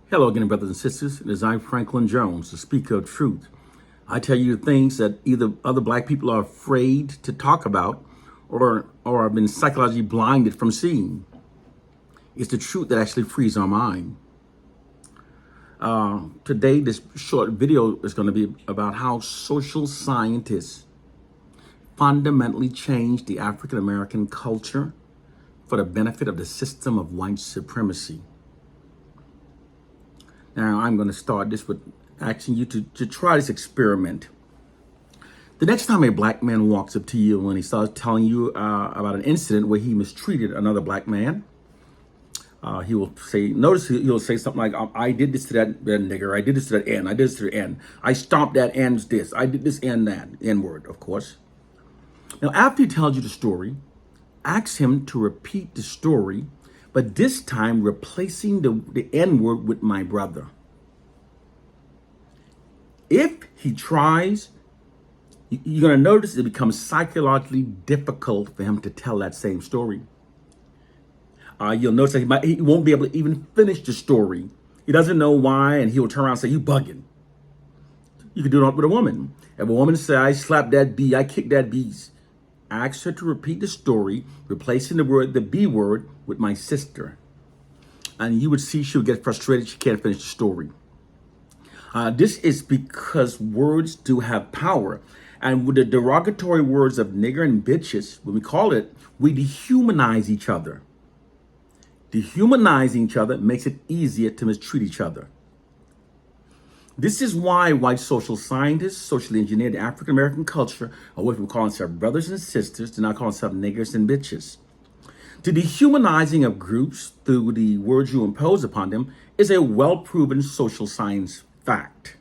Hello again, brothers and sisters. It is I, Franklin Jones, the speaker of truth. I tell you the things that either other black people are afraid to talk about or have been psychologically blinded from seeing. It's the truth that actually frees our mind. Today, this short video is going to be about how social scientists fundamentally changed the African American culture for the benefit of the system of white supremacy. Now, I'm going to start this with asking you to try this experiment. The next time a black man walks up to you and he starts telling you about an incident where he mistreated another black man, he will say, he'll say something like, I did this to that nigger, I did this to that N, I did this to the N, I stomped that N's this, I did this and that, N-word, of course. Now, after he tells you the story, ask him to repeat the story, but this time replacing the N-word with my brother. If he tries, you're going to notice it becomes psychologically difficult for him to tell that same story. You'll notice that he won't be able to even finish the story. He doesn't know why, and he'll turn around and say, you bugging. You can do it with a woman. If a woman says, I slapped that bee, I kicked that bee's, ask her to repeat the story, replacing the B word with my sister. And you would see she would get frustrated. She can't finish the story. This is because words do have power. And with the derogatory words of nigger and bitches, when we call it, we dehumanize each other. Dehumanizing each other makes it easier to mistreat each other. This is why white social scientists socially engineered the African American culture, or what we call themselves brothers and sisters, do not call themselves niggers and bitches. The dehumanizing of groups through the words you impose upon them is a well-proven social science fact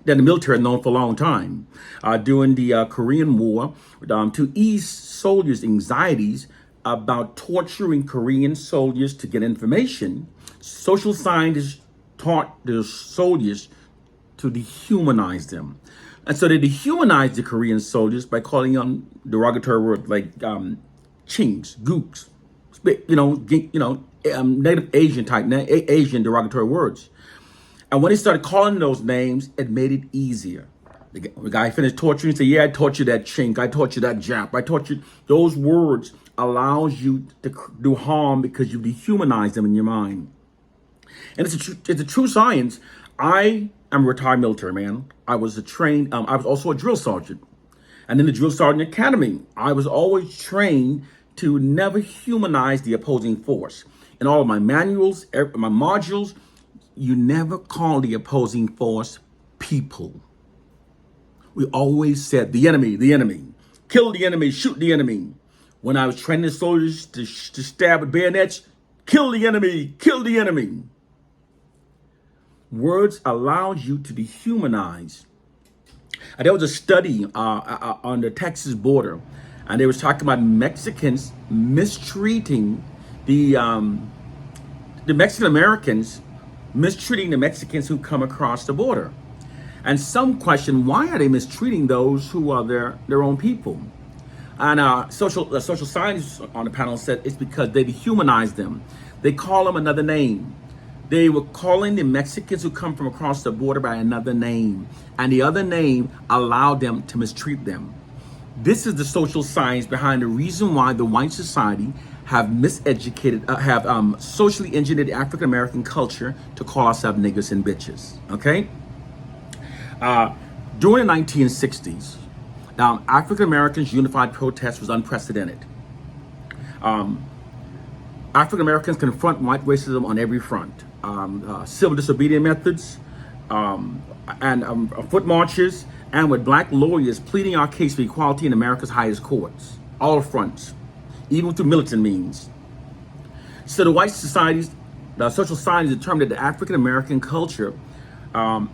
that the military has known for a long time. During the Korean War, to ease soldiers' anxieties about torturing Korean soldiers to get information, social scientists taught the soldiers to dehumanize them. And so they dehumanized the Korean soldiers by calling them derogatory words like chinks, gooks, native Asian derogatory words. And when he started calling those names, it made it easier. The guy finished torturing, he said, yeah, I taught you that chink, I taught you that Jap, I taught you. Those words allows you to do harm because you dehumanize them in your mind. And it's a true science. I am a retired military man. I was I was also a drill sergeant. And in the drill sergeant academy, I was always trained to never humanize the opposing force. In all of my manuals, my modules, you never call the opposing force people. We always said the enemy, kill the enemy, shoot the enemy. When I was training the soldiers to stab with bayonets, kill the enemy, kill the enemy. Words allows you to dehumanize. There was a study on the Texas border, and they was talking about Mexicans mistreating the Mexican Americans, mistreating the Mexicans who come across the border. And some question, why are they mistreating those who are their own people? And social scientists on the panel said it's because they dehumanize them. They call them another name. They were calling the Mexicans who come from across the border by another name, and the other name allowed them to mistreat them. This is the social science behind the reason why the white society have socially engineered the African American culture to call ourselves niggers and bitches. Okay. During the 1960s, African Americans' unified protest was unprecedented. African Americans confront white racism on every front. Civil disobedience methods, and foot marches, and with black lawyers pleading our case for equality in America's highest courts, all fronts, even through militant means. So the social scientists determined that the African American culture was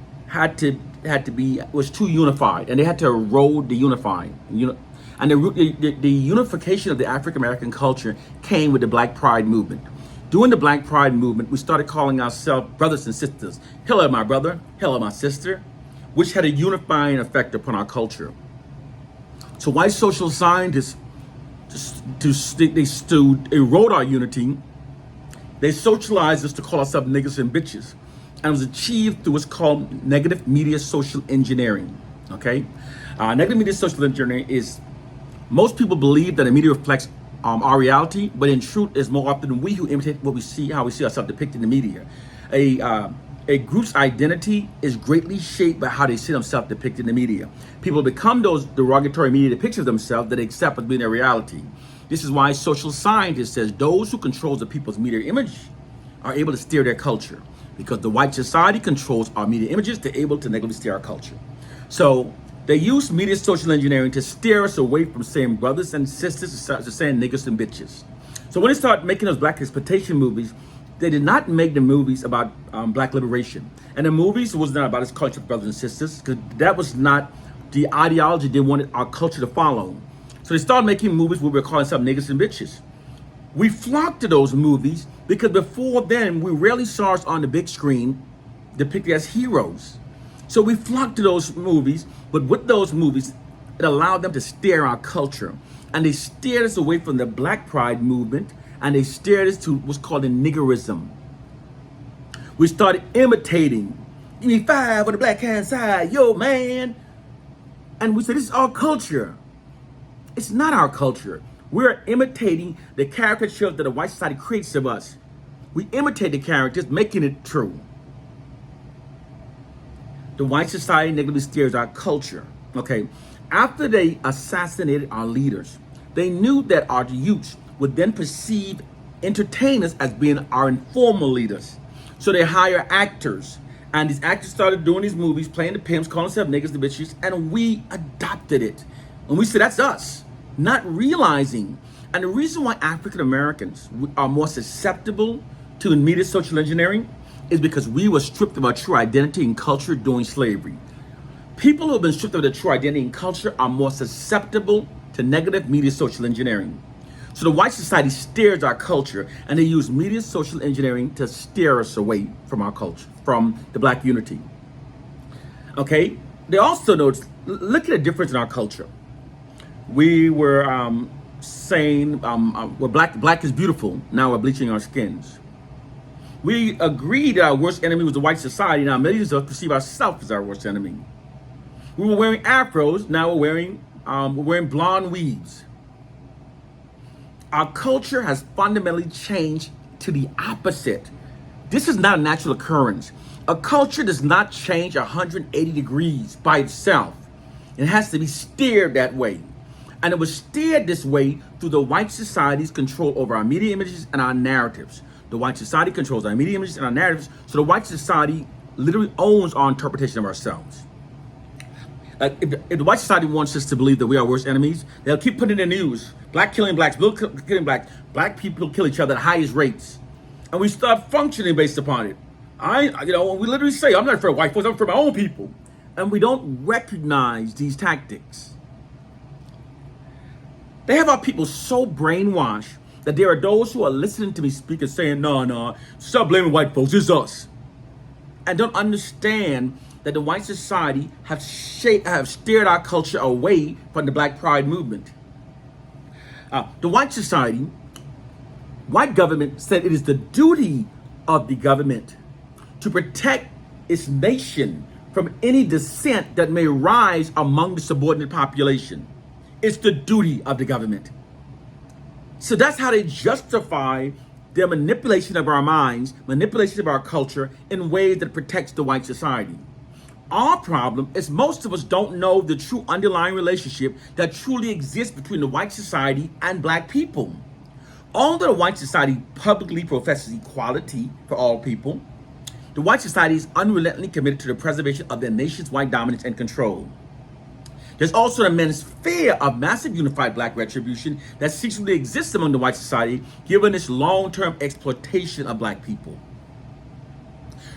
too unified, and they had to erode the unified. And the unification of the African American culture came with the Black Pride movement. During the Black Pride movement, we started calling ourselves brothers and sisters. Hello, my brother. Hello, my sister, which had a unifying effect upon our culture. So white social scientists to erode our unity They socialized us to call ourselves niggas and bitches. And it was achieved through what's called negative media social engineering. Okay? Negative media social engineering is, most people believe that the media reflects our reality, but in truth, it's more often we who imitate what we see, how we see ourselves depicted in the media. A group's identity is greatly shaped by how they see themselves depicted in the media. People become those derogatory media depictions of themselves that they accept as being their reality. This is why social scientists says those who control the people's media image are able to steer their culture, because the white society controls our media images. They're able to negatively steer our culture. So they use media social engineering to steer us away from saying brothers and sisters to saying niggas and bitches. So when they start making those black exploitation movies, they did not make the movies about black liberation. And the movies was not about his culture of brothers and sisters, because that was not the ideology they wanted our culture to follow. So they started making movies where we were calling some niggas and bitches. We flocked to those movies because before then, we rarely saw us on the big screen depicted as heroes. So we flocked to those movies, but with those movies, it allowed them to steer our culture. And they steered us away from the Black Pride movement, and they steered us to what's called a niggerism. We started imitating. Give me five on the black hand side, yo man. And we said, this is our culture. It's not our culture. We're imitating the caricatures that the white society creates of us. We imitate the characters, making it true. The white society negatively steers our culture. Okay, after they assassinated our leaders, they knew that our youth would then perceive entertainers as being our informal leaders. So they hire actors, and these actors started doing these movies, playing the pimps, calling themselves niggas, the bitches, and we adopted it. And we said, that's us, not realizing. And the reason why African Americans are more susceptible to media social engineering is because we were stripped of our true identity and culture during slavery. People who have been stripped of their true identity and culture are more susceptible to negative media social engineering. So the white society steers our culture, and they use media social engineering to steer us away from our culture, from the black unity. Okay, they also notice, look at the difference in our culture. We were saying we're black is beautiful. Now we're bleaching our skins. We agreed that our worst enemy was the white society. Now millions of us perceive ourselves as our worst enemy. We were wearing afros. Now we're wearing blonde weaves. Our culture has fundamentally changed to the opposite. This is not a natural occurrence. A culture does not change 180 degrees by itself. It has to be steered that way. And it was steered this way through the white society's control over our media images and our narratives. The white society controls our media images and our narratives, so the white society literally owns our interpretation of ourselves. If the white society wants us to believe that we are worst enemies, they'll keep putting in the news, black killing blacks, blue killing blacks, black people kill each other at highest rates. And we start functioning based upon it. We literally say, I'm not for white folks, I'm for my own people. And we don't recognize these tactics. They have our people so brainwashed that there are those who are listening to me speak and saying, no, stop blaming white folks, it's us. And don't understand that the white society have steered our culture away from the Black Pride movement. The white society, white government said it is the duty of the government to protect its nation from any dissent that may rise among the subordinate population. It's the duty of the government. So that's how they justify their manipulation of our minds, manipulation of our culture in ways that protects the white society. Our problem is most of us don't know the true underlying relationship that truly exists between the white society and black people. Although the white society publicly professes equality for all people, the white society is unrelentingly committed to the preservation of their nation's white dominance and control. There's also an immense fear of massive unified black retribution that secretly exists among the white society, given its long-term exploitation of black people.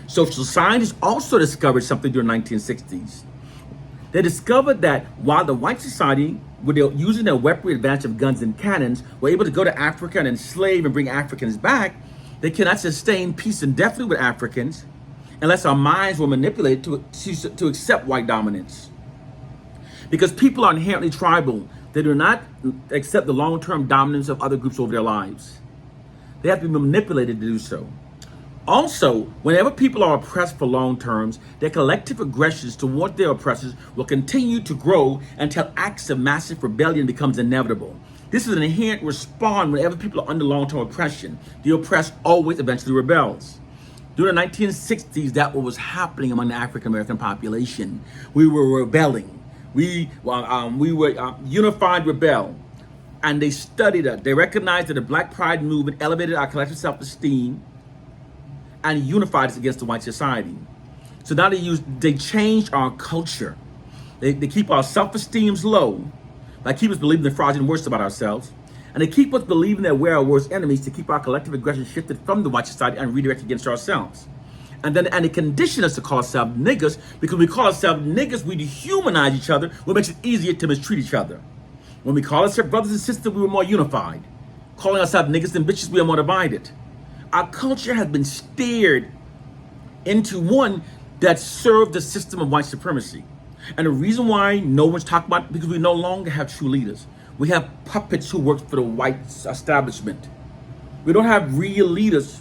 Social scientists also discovered something during the 1960s. They discovered that while the white society, with their, using their weaponry advantage of guns and cannons, were able to go to Africa and enslave and bring Africans back, they cannot sustain peace indefinitely with Africans unless our minds were manipulated to accept white dominance. Because people are inherently tribal, they do not accept the long-term dominance of other groups over their lives. They have to be manipulated to do so. Also, whenever people are oppressed for long terms, their collective aggressions toward their oppressors will continue to grow until acts of massive rebellion becomes inevitable. This is an inherent response whenever people are under long-term oppression. The oppressed always eventually rebels. During the 1960s, that was happening among the African American population. We were rebelling. We were unified rebel. And they studied it. They recognized that the Black Pride movement elevated our collective self-esteem and unified us against the white society. So now they changed our culture. They keep our self-esteems low by keep us believing the fraudulent worst about ourselves. And they keep us believing that we're our worst enemies to keep our collective aggression shifted from the white society and redirected against ourselves. And they condition us to call ourselves niggers, because when we call ourselves niggers, we dehumanize each other, which makes it easier to mistreat each other. When we call ourselves brothers and sisters, we were more unified. Calling ourselves niggas and bitches, we are more divided. Our culture has been steered into one that served the system of white supremacy. And the reason why no one's talking about it, because we no longer have true leaders. We have puppets who work for the white establishment. We don't have real leaders.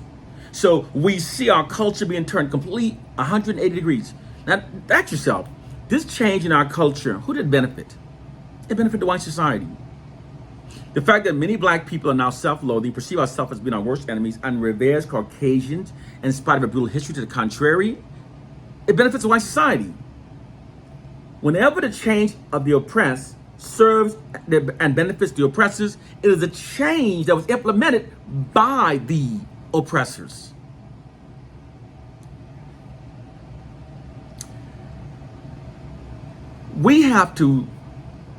So we see our culture being turned complete 180 degrees. Now, ask yourself, this change in our culture, who did it benefit? It benefited the white society. The fact that many black people are now self-loathing, perceive ourselves as being our worst enemies, and reveres Caucasians, and in spite of a brutal history to the contrary, it benefits the white society. Whenever the change of the oppressed serves and benefits the oppressors, it is a change that was implemented by the oppressors. We have to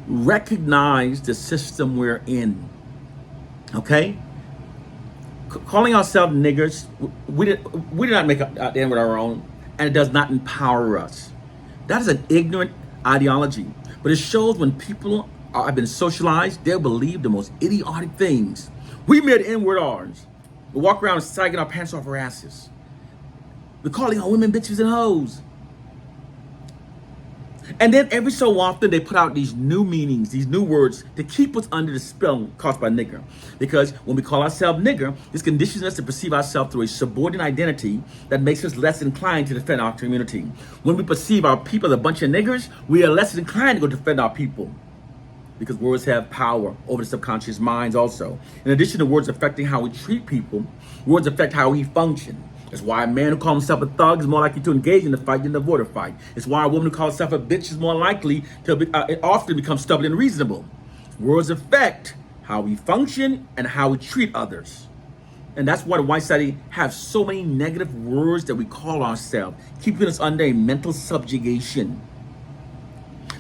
recognize the system we're in. Okay? Calling ourselves niggers, we did not make the end with our own, and it does not empower us. That is an ignorant ideology. But it shows when people have been socialized, they'll believe the most idiotic things. We made N-word ours. We walk around sagging our pants off our asses. We're calling our women bitches and hoes. And then every so often they put out these new meanings, these new words to keep us under the spell caused by nigger. Because when we call ourselves nigger, this conditions us to perceive ourselves through a subordinate identity that makes us less inclined to defend our community. When we perceive our people as a bunch of niggers, we are less inclined to go defend our people. Because words have power over the subconscious minds also. In addition to words affecting how we treat people, words affect how we function. It's why a man who calls himself a thug is more likely to engage in the fight than to avoid a fight. It's why a woman who calls herself a bitch is more likely to often become stubborn and reasonable. Words affect how we function and how we treat others. And that's why the white society have so many negative words that we call ourselves, keeping us under a mental subjugation.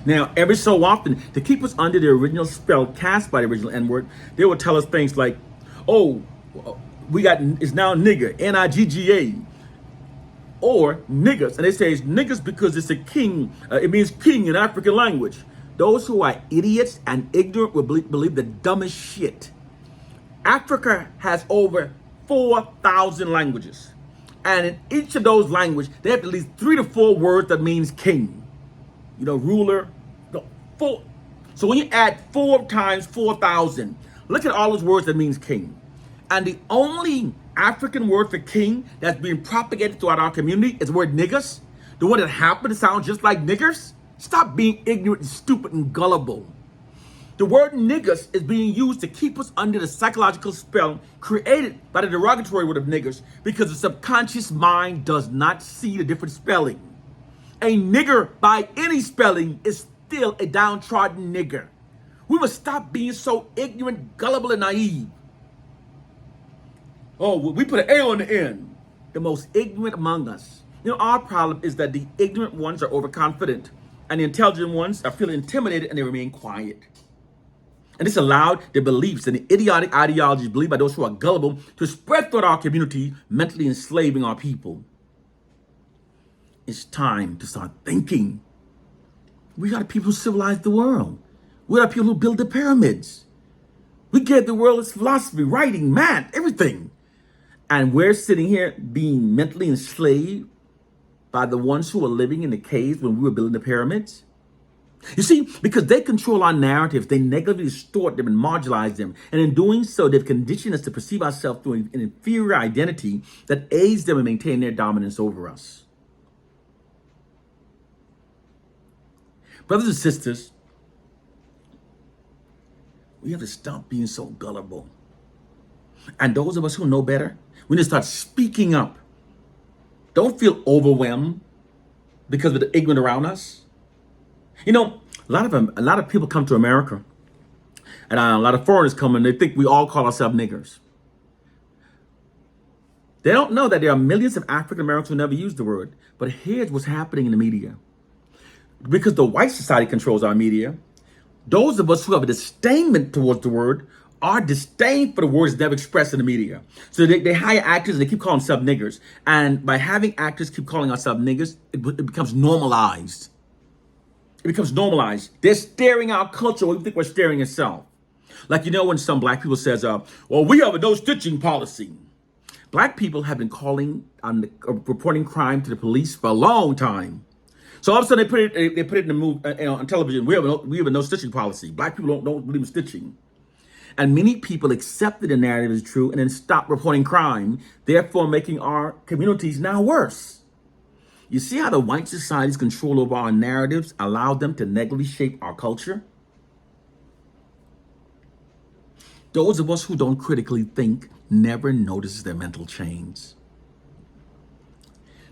Now, every so often, to keep us under the original spell cast by the original N-word, they will tell us things like, oh, it's now nigger, N-I-G-G-A, or niggers. And they say it's niggers because it's a king. It means king in African language. Those who are idiots and ignorant will believe the dumbest shit. Africa has over 4,000 languages. And in each of those languages, they have at least 3 to 4 words that means king. Ruler. So when you add 4 times 4,000, look at all those words that means king. And the only African word for king that's being propagated throughout our community is the word niggers. The one that happened to sound just like niggers. Stop being ignorant and stupid and gullible. The word niggers is being used to keep us under the psychological spell created by the derogatory word of niggers, because the subconscious mind does not see the different spelling. A nigger by any spelling is still a downtrodden nigger. We must stop being so ignorant, gullible, and naive. Oh, we put an A on the end. The most ignorant among us. Our problem is that the ignorant ones are overconfident, and the intelligent ones are feeling intimidated and they remain quiet. And this allowed the beliefs and the idiotic ideologies believed by those who are gullible to spread throughout our community, mentally enslaving our people. It's time to start thinking. We are the people who civilized the world. We are the people who built the pyramids. We gave the world its philosophy, writing, math, everything. And we're sitting here being mentally enslaved by the ones who were living in the caves when we were building the pyramids. You see, because they control our narratives, they negatively distort them and marginalize them. And in doing so, they've conditioned us to perceive ourselves through an inferior identity that aids them in maintaining their dominance over us. Brothers and sisters, we have to stop being so gullible. And those of us who know better, we need to start speaking up. Don't feel overwhelmed because of the ignorant around us. You know, a lot of people come to America, and a lot of foreigners come and they think we all call ourselves niggers. They don't know that there are millions of African Americans who never use the word. But here's what's happening in the media. Because the white society controls our media, those of us who have a disdainment towards the word, our disdain for the word is never expressed in the media. So they hire actors and they keep calling themselves niggers. And by having actors keep calling ourselves niggers, it becomes normalized. It becomes normalized. They're staring our culture. We think we're staring itself. Like, you know, when some black people says, well, we have a no stitching policy. Black people have been reporting crime to the police for a long time. So all of a sudden they put it in the on television. We have a no stitching policy. Black people don't believe in stitching. And many people accepted the narrative as true and then stopped reporting crime, therefore making our communities now worse. You see how the white society's control over our narratives allowed them to negatively shape our culture? Those of us who don't critically think never notice their mental chains.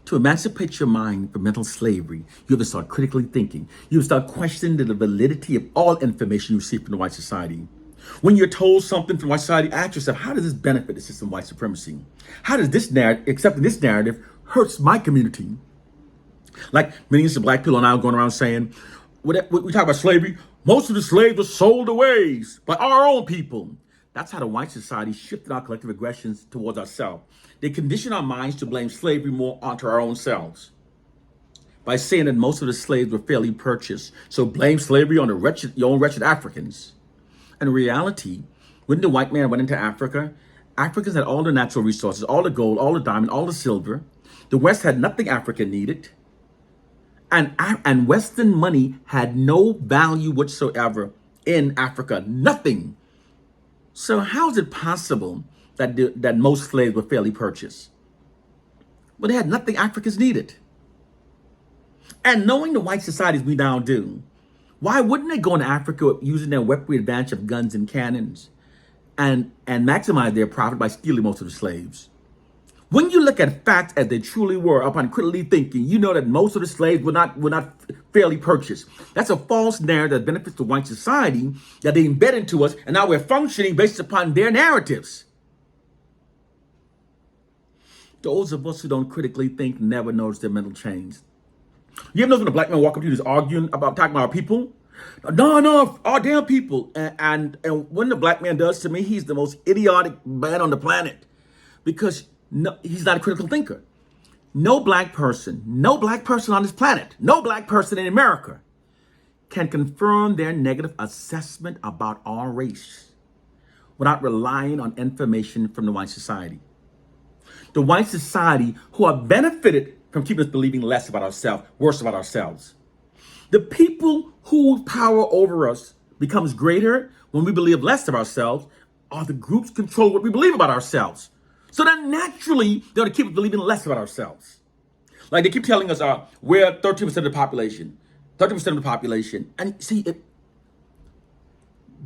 To emancipate your mind from mental slavery, you have to start critically thinking. You have to start questioning the validity of all information you receive from the white society. When you're told something from white society, ask yourself, how does this benefit the system of white supremacy? How does this narrative, accepting this narrative, hurts my community? Like millions of black people are now going around saying, we talk about slavery, most of the slaves were sold away by our own people. That's how the white society shifted our collective aggressions towards ourselves. They conditioned our minds to blame slavery more onto our own selves by saying that most of the slaves were fairly purchased. So blame slavery on your own wretched Africans. In reality, when the white man went into Africa, Africans had all the natural resources, all the gold, all the diamond, all the silver. The West had nothing Africa needed. And Western money had no value whatsoever in Africa, nothing. So how is it possible that most slaves were fairly purchased? Well, they had nothing Africans needed. And knowing the white societies we now do, why wouldn't they go into Africa using their weaponry advantage of guns and cannons and maximize their profit by stealing most of the slaves? When you look at facts as they truly were upon critically thinking, you know that most of the slaves were not fairly purchased. That's a false narrative that benefits the white society that they embed into us, and now we're functioning based upon their narratives. Those of us who don't critically think never notice their mental change. You ever notice when a black man walk up to you just talking about our people? No, our damn people. And when the black man does to me, he's the most idiotic man on the planet. Because no, he's not a critical thinker. No black person on this planet, no black person in America can confirm their negative assessment about our race without relying on information from the white society. The white society who have benefited from keeping us believing less about ourselves, worse about ourselves. The people whose power over us becomes greater when we believe less of ourselves are the groups control what we believe about ourselves. So then naturally, they're going to keep us believing less about ourselves. Like they keep telling us we're 13% of the population. 30% of the population. And see,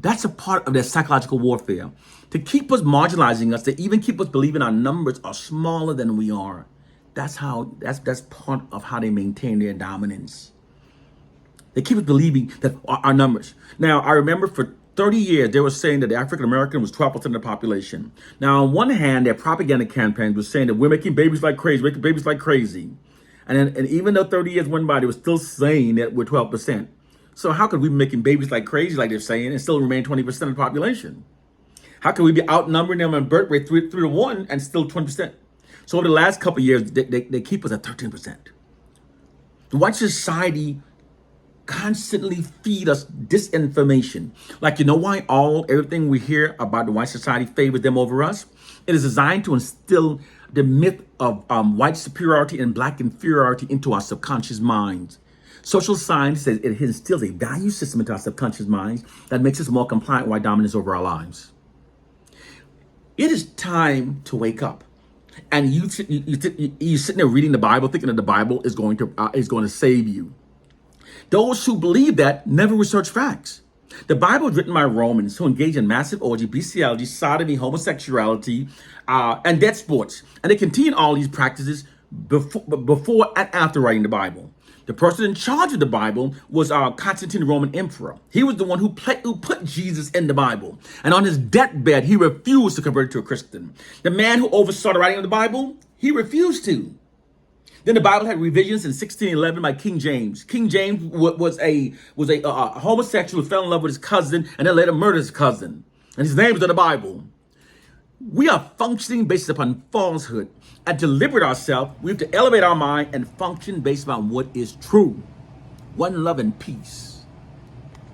that's a part of their psychological warfare. To keep us marginalizing us, to even keep us believing our numbers are smaller than we are. That's part of how they maintain their dominance. They keep us believing that our numbers. Now, I remember for 30 years, they were saying that the African American was 12% of the population. Now, on one hand, their propaganda campaigns were saying that we're making babies like crazy, And even though 30 years went by, they were still saying that we're 12%. So how could we be making babies like crazy, like they're saying, and still remain 20% of the population? How can we be outnumbering them on birth rate 3 to 1 and still 20%? So over the last couple of years, they keep us at 13%. The white society constantly feed us disinformation. Like, you know why everything we hear about the white society favors them over us? It is designed to instill the myth of white superiority and black inferiority into our subconscious minds. Social science says it instills a value system into our subconscious minds that makes us more compliant while dominance over our lives. It is time to wake up. And you're sitting there reading the Bible, thinking that the Bible is going to save you. Those who believe that never research facts. The Bible is written by Romans who engage in massive orgy, bestiality, sodomy, homosexuality, and death sports. And they continue all these practices before and after writing the Bible. The person in charge of the Bible was Constantine, the Roman emperor. He was the one who put Jesus in the Bible. And on his deathbed, he refused to convert to a Christian. The man who oversaw the writing of the Bible, he refused to. Then the Bible had revisions in 1611 by King James. King James was a homosexual who fell in love with his cousin and then later murdered his cousin. And his name is in the Bible. We are functioning based upon falsehood. And to liberate ourselves, we have to elevate our mind and function based upon what is true. One love and peace.